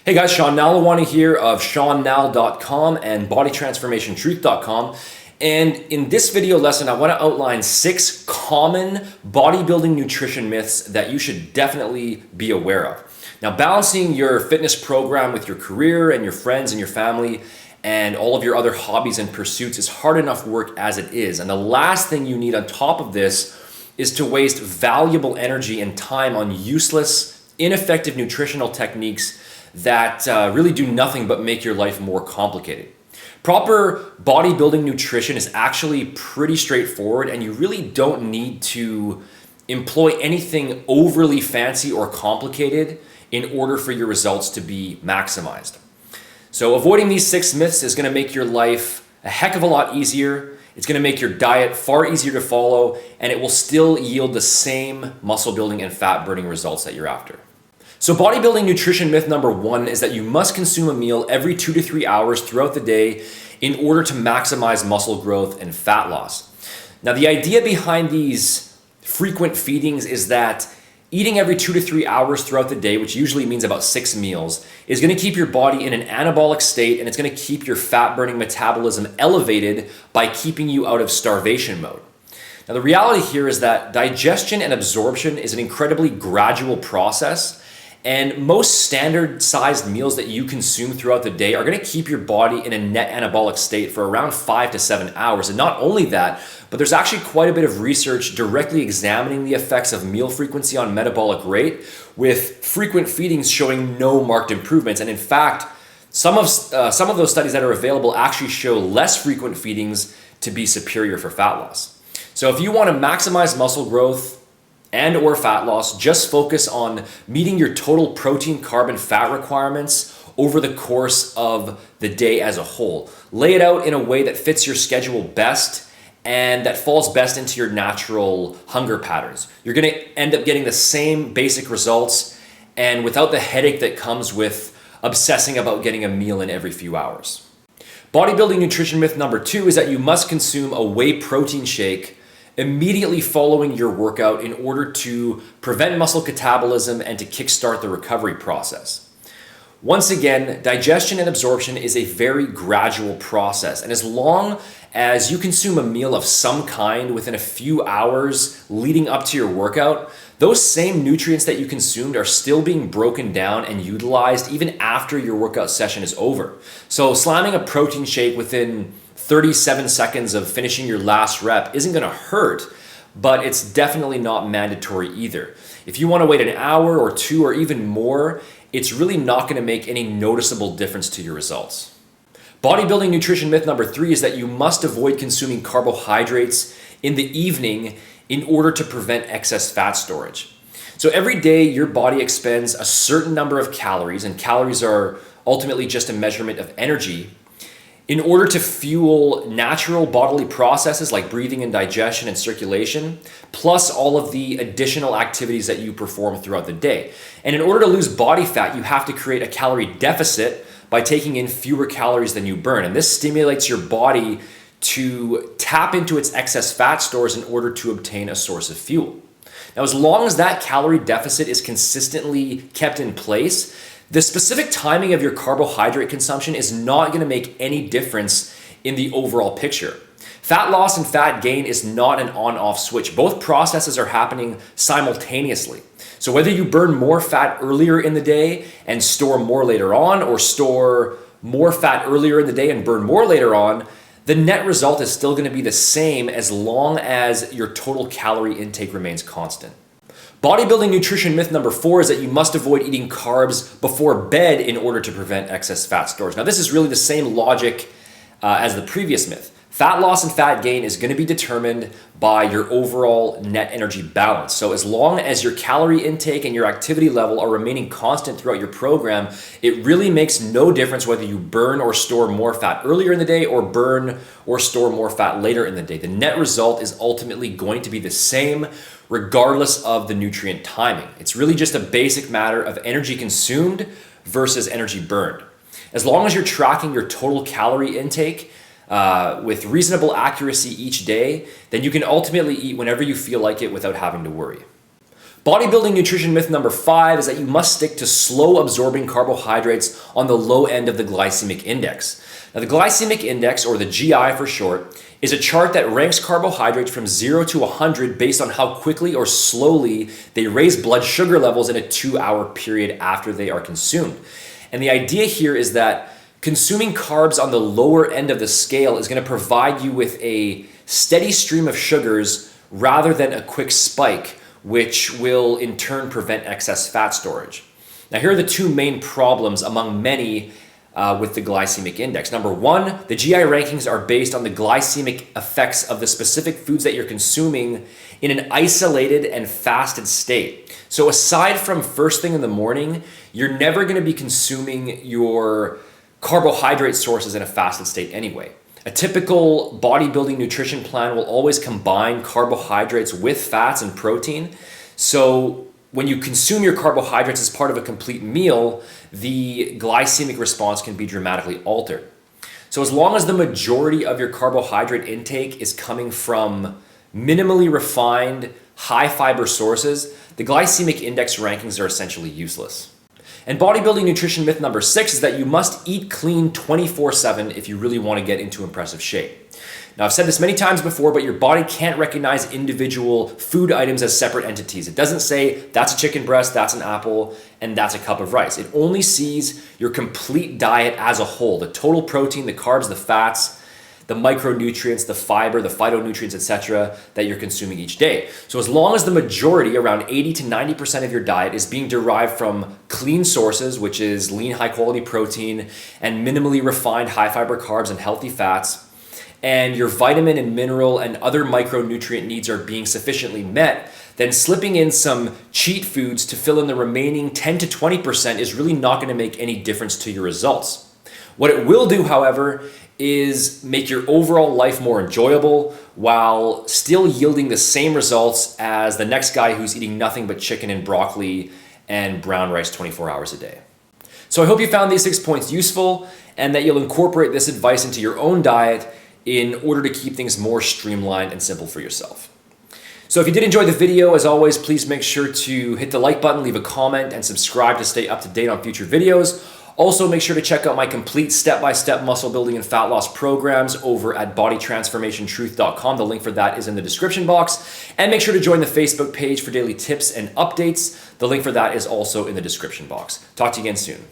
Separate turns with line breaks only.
Hey guys, Sean Nalawani here of SeanNal.com and BodyTransformationTruth.com. And in this video lesson, I want to outline 6 common bodybuilding nutrition myths that you should definitely be aware of. Now, balancing your fitness program with your career and your friends and your family and all of your other hobbies and pursuits is hard enough work as it is. And the last thing you need on top of this is to waste valuable energy and time on useless, ineffective nutritional techniques that really do nothing but make your life more complicated. Proper bodybuilding nutrition is actually pretty straightforward, and you really don't need to employ anything overly fancy or complicated in order for your results to be maximized. So avoiding these 6 myths is going to make your life a heck of a lot easier. It's going to make your diet far easier to follow, and it will still yield the same muscle building and fat burning results that you're after. So bodybuilding nutrition myth number 1 is that you must consume a meal every 2 to 3 hours throughout the day in order to maximize muscle growth and fat loss. Now, the idea behind these frequent feedings is that eating every 2 to 3 hours throughout the day, which usually means about 6 meals, is going to keep your body in an anabolic state, and it's going to keep your fat burning metabolism elevated by keeping you out of starvation mode. Now, the reality here is that digestion and absorption is an incredibly gradual process. And most standard sized meals that you consume throughout the day are going to keep your body in a net anabolic state for around 5 to 7 hours. And not only that, but there's actually quite a bit of research directly examining the effects of meal frequency on metabolic rate, with frequent feedings showing no marked improvements. And in fact, some of those studies that are available actually show less frequent feedings to be superior for fat loss. So if you want to maximize muscle growth and or fat loss, just focus on meeting your total protein, carb, and fat requirements over the course of the day as a whole. Lay it out in a way that fits your schedule best and that falls best into your natural hunger patterns. You're going to end up getting the same basic results and without the headache that comes with obsessing about getting a meal in every few hours. Bodybuilding nutrition myth number 2 is that you must consume a whey protein shake immediately following your workout in order to prevent muscle catabolism and to kickstart the recovery process. Once again, digestion and absorption is a very gradual process, and as long as you consume a meal of some kind within a few hours leading up to your workout, those same nutrients that you consumed are still being broken down and utilized even after your workout session is over. So slamming a protein shake within 37 seconds of finishing your last rep isn't going to hurt, but it's definitely not mandatory either. If you want to wait an hour or 2 or even more, it's really not going to make any noticeable difference to your results. Bodybuilding nutrition myth number 3 is that you must avoid consuming carbohydrates in the evening in order to prevent excess fat storage. So every day your body expends a certain number of calories, and calories are ultimately just a measurement of energy, in order to fuel natural bodily processes like breathing and digestion and circulation, plus all of the additional activities that you perform throughout the day. And in order to lose body fat, you have to create a calorie deficit by taking in fewer calories than you burn. And this stimulates your body to tap into its excess fat stores in order to obtain a source of fuel. Now, as long as that calorie deficit is consistently kept in place, the specific timing of your carbohydrate consumption is not going to make any difference in the overall picture. Fat loss and fat gain is not an on-off switch. Both processes are happening simultaneously. So whether you burn more fat earlier in the day and store more later on, or store more fat earlier in the day and burn more later on, the net result is still going to be the same as long as your total calorie intake remains constant. Bodybuilding nutrition myth number 4 is that you must avoid eating carbs before bed in order to prevent excess fat storage. Now, this is really the same logic as the previous myth. Fat loss and fat gain is going to be determined by your overall net energy balance. So as long as your calorie intake and your activity level are remaining constant throughout your program, it really makes no difference whether you burn or store more fat earlier in the day or burn or store more fat later in the day. The net result is ultimately going to be the same regardless of the nutrient timing. It's really just a basic matter of energy consumed versus energy burned. As long as you're tracking your total calorie intake with reasonable accuracy each day, then you can ultimately eat whenever you feel like it without having to worry. Bodybuilding nutrition myth number 5 is that you must stick to slow absorbing carbohydrates on the low end of the glycemic index. Now, the glycemic index, or the GI for short, is a chart that ranks carbohydrates from 0 to 100 based on how quickly or slowly they raise blood sugar levels in a 2-hour period after they are consumed. And the idea here is that consuming carbs on the lower end of the scale is going to provide you with a steady stream of sugars rather than a quick spike, which will in turn prevent excess fat storage. Now, here are the two main problems among many with the glycemic index. Number one, the GI rankings are based on the glycemic effects of the specific foods that you're consuming in an isolated and fasted state. So aside from first thing in the morning, you're never going to be consuming your carbohydrate sources in a fasted state anyway. A typical bodybuilding nutrition plan will always combine carbohydrates with fats and protein. So when you consume your carbohydrates as part of a complete meal, the glycemic response can be dramatically altered. So as long as the majority of your carbohydrate intake is coming from minimally refined, high fiber sources, the glycemic index rankings are essentially useless. And bodybuilding nutrition myth number 6 is that you must eat clean 24/7 if you really want to get into impressive shape. Now, I've said this many times before, but your body can't recognize individual food items as separate entities. It doesn't say that's a chicken breast, that's an apple, and that's a cup of rice. It only sees your complete diet as a whole, the total protein, the carbs, the fats, the micronutrients, the fiber, the phytonutrients, etc. that you're consuming each day. So as long as the majority, around 80 to 90% of your diet, is being derived from clean sources, which is lean, high quality protein and minimally refined high fiber carbs and healthy fats, and your vitamin and mineral and other micronutrient needs are being sufficiently met, then slipping in some cheat foods to fill in the remaining 10 to 20% is really not going to make any difference to your results. What it will do, however, is make your overall life more enjoyable while still yielding the same results as the next guy who's eating nothing but chicken and broccoli and brown rice 24 hours a day. So I hope you found these 6 points useful and that you'll incorporate this advice into your own diet in order to keep things more streamlined and simple for yourself. So if you did enjoy the video, as always, please make sure to hit the like button, leave a comment, and subscribe to stay up to date on future videos. Also, make sure to check out my complete step-by-step muscle building and fat loss programs over at bodytransformationtruth.com. The link for that is in the description box. And make sure to join the Facebook page for daily tips and updates. The link for that is also in the description box. Talk to you again soon.